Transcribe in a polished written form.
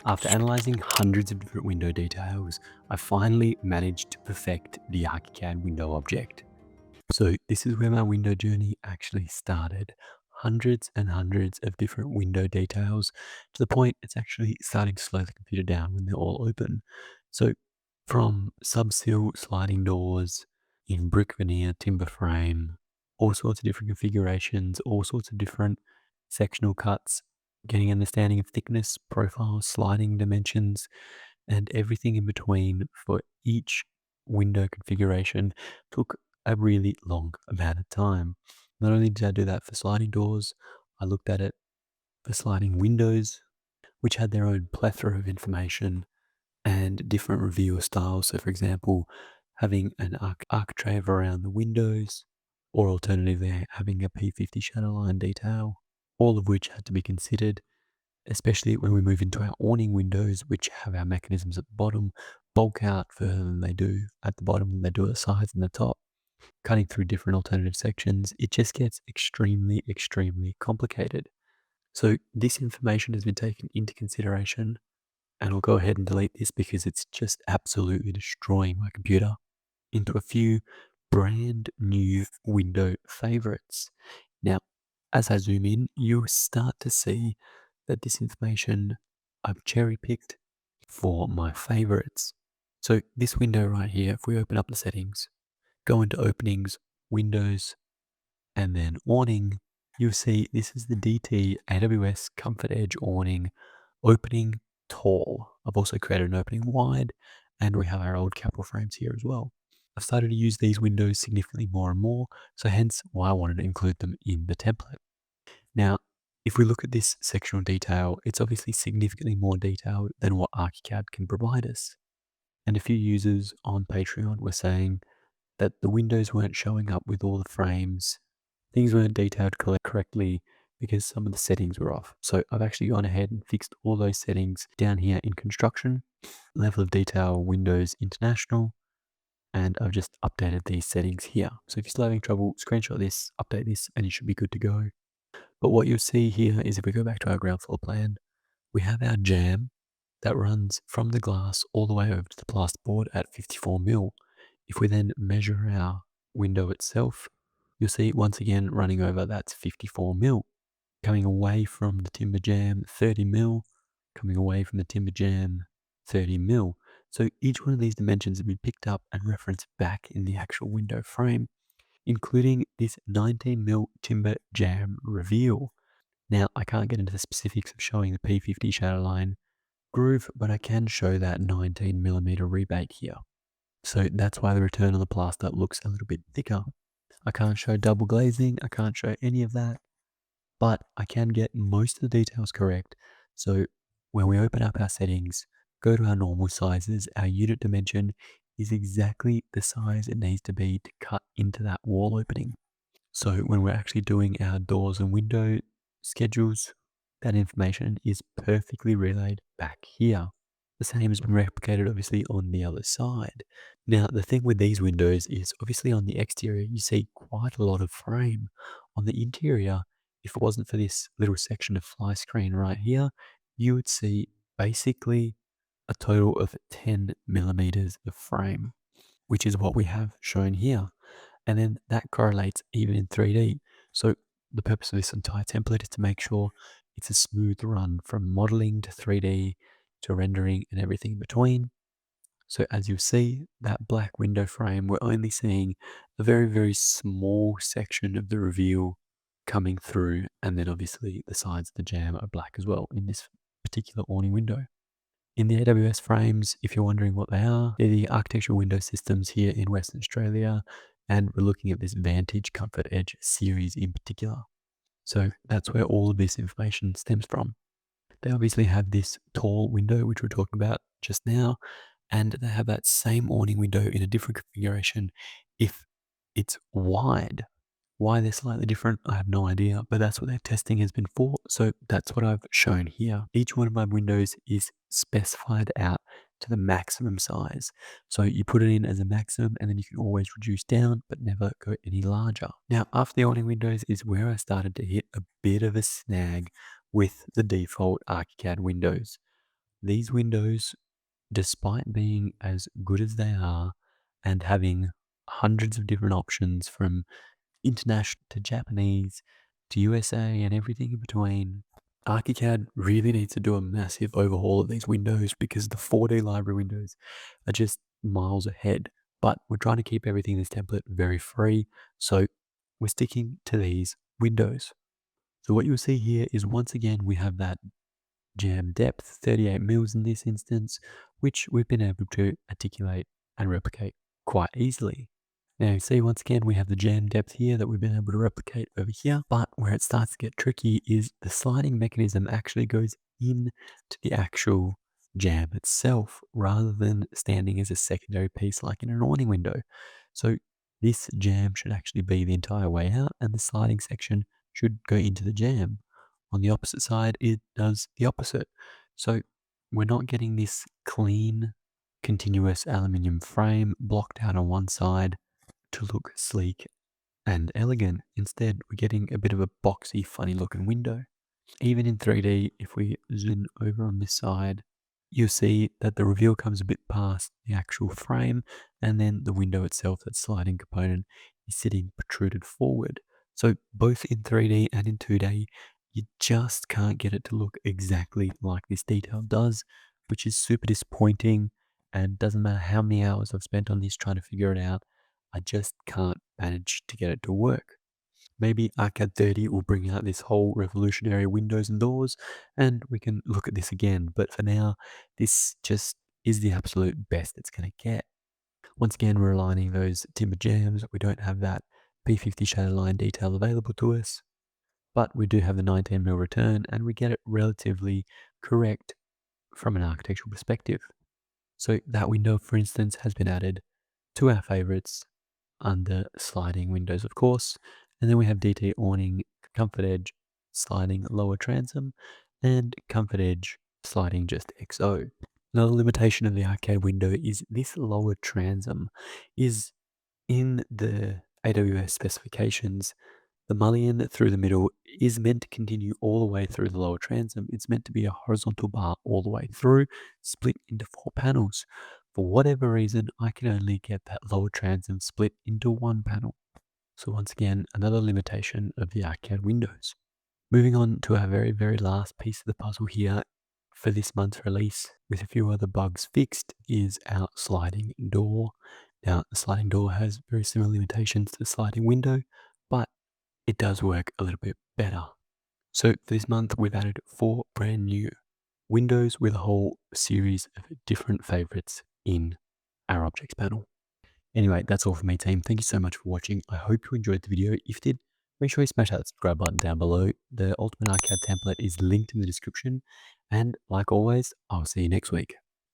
After analyzing hundreds of different window details, I finally managed to perfect the Archicad window object. So this is where my window journey actually started. Hundreds and hundreds of different window details to the point it's actually starting to slow the computer down when they're all open. So from subsill sliding doors in brick veneer timber frame, all sorts of different configurations, all sorts of different sectional cuts, getting understanding of thickness, profile, sliding dimensions, and everything in between for each window configuration took a really long amount of time. Not only did I do that for sliding doors, I looked at it for sliding windows, which had their own plethora of information and different reviewer styles. So, for example, having an architrave around the windows, or alternatively, having a P50 shadow line detail, all of which had to be considered, especially when we move into our awning windows, which have our mechanisms at the bottom, bulk out further than they do at the bottom than they do at the sides and the top, cutting through different alternative sections. It just gets extremely, extremely complicated. So this information has been taken into consideration, and I'll go ahead and delete this because it's just absolutely destroying my computer into a few brand new window favorites. Now, as I zoom in, you start to see that this information I've cherry picked for my favorites. So this window right here, if we open up the settings, go into openings, windows, and then awning, you'll see this is the DT AWS ComfortEdge awning opening tall. I've also created an opening wide, and we have our old capital frames here as well. I've started to use these windows significantly more and more, so hence why I wanted to include them in the template. Now, if we look at this sectional detail, it's obviously significantly more detailed than what Archicad can provide us. And a few users on Patreon were saying that the windows weren't showing up with all the frames, things weren't detailed correctly because some of the settings were off. So I've actually gone ahead and fixed all those settings down here in construction, level of detail, Windows International, and I've just updated these settings here. So if you're still having trouble, screenshot this, update this, and you should be good to go. But what you'll see here is if we go back to our ground floor plan, we have our jamb that runs from the glass all the way over to the plasterboard at 54 mil. If we then measure our window itself, you'll see once again running over that's 54 mil. Coming away from the timber jamb 30 mil, coming away from the timber jamb 30 mil. So each one of these dimensions have been picked up and referenced back in the actual window frame, including this 19 mil timber jamb reveal. Now, I can't get into the specifics of showing the P50 shadow line groove, but I can show that 19 millimeter rebate here. So that's why the return on the plaster looks a little bit thicker. I can't show double glazing, I can't show any of that, but I can get most of the details correct. So when we open up our settings, go to our normal sizes, our unit dimension is exactly the size it needs to be to cut into that wall opening. So when we're actually doing our doors and window schedules, that information is perfectly relayed back here. The same has been replicated obviously on the other side. Now, the thing with these windows is obviously on the exterior, you see quite a lot of frame. On the interior, if it wasn't for this little section of fly screen right here, you would see basically a total of 10 millimeters of frame, which is what we have shown here. And then that correlates even in 3D. So the purpose of this entire template is to make sure it's a smooth run from modeling to 3D to rendering and everything in between. So as you see, that black window frame, we're only seeing a very, very small section of the reveal coming through. And then obviously the sides of the jamb are black as well in this particular awning window. In the AWS frames, if you're wondering what they are, they're the architectural window systems here in Western Australia, and we're looking at this Vantage ComfortEdge series in particular. So that's where all of this information stems from. They obviously have this tall window, which we're talking about just now, and they have that same awning window in a different configuration if it's wide. Why they're slightly different, I have no idea, but that's what their testing has been for. So that's what I've shown here. Each one of my windows is specified out to the maximum size. So you put it in as a maximum and then you can always reduce down, but never go any larger. Now, after the awning windows is where I started to hit a bit of a snag with the default Archicad windows. these windows, despite being as good as they are and having hundreds of different options from international to Japanese to USA and everything in between, Archicad really needs to do a massive overhaul of these windows because the 4D library windows are just miles ahead. But we're trying to keep everything in this template very free, so we're sticking to these windows. So what you'll see here is once again we have that jamb depth, 38 mils in this instance, which we've been able to articulate and replicate quite easily. Now you see once again we have the jamb depth here that we've been able to replicate over here, but where it starts to get tricky is the sliding mechanism actually goes in to the actual jamb itself rather than standing as a secondary piece like in an awning window. So this jamb should actually be the entire way out and the sliding section should go into the jamb. On the opposite side, it does the opposite. So we're not getting this clean, continuous aluminium frame blocked out on one side to look sleek and elegant. Instead, we're getting a bit of a boxy, funny looking window. Even in 3D, if we zoom over on this side, you'll see that the reveal comes a bit past the actual frame, and then the window itself, that sliding component, is sitting protruded forward. So both in 3D and in 2D, you just can't get it to look exactly like this detail does, which is super disappointing, and doesn't matter how many hours I've spent on this trying to figure it out, I just can't manage to get it to work. Maybe Arcade 30 will bring out this whole revolutionary windows and doors, and we can look at this again. But for now, this just is the absolute best it's going to get. Once again, we're aligning those timber jambs. We don't have that P50 shadow line detail available to us, but we do have the 19mm return, and we get it relatively correct from an architectural perspective. So that window, for instance, has been added to our favorites under sliding windows, of course. And then we have DT awning, ComfortEdge, sliding lower transom, and ComfortEdge sliding just XO. Another limitation of the arcade window is this lower transom is in the AWS specifications. The mullion through the middle is meant to continue all the way through the lower transom. It's meant to be a horizontal bar all the way through, split into 4 panels. For whatever reason, I can only get that lower transom split into 1 panel. So once again, another limitation of the arcade windows. Moving on to our very, very last piece of the puzzle here for this month's release, with a few other bugs fixed, is our sliding door. Now, the sliding door has very similar limitations to the sliding window, but it does work a little bit better. So for this month, we've added 4 brand new windows with a whole series of different favorites in our objects panel. Anyway, that's all from me, team. Thank you so much for watching. I hope you enjoyed the video. If you did, make sure you smash that subscribe button down below. The Ultimate Arcade template is linked in the description. And like always, I'll see you next week.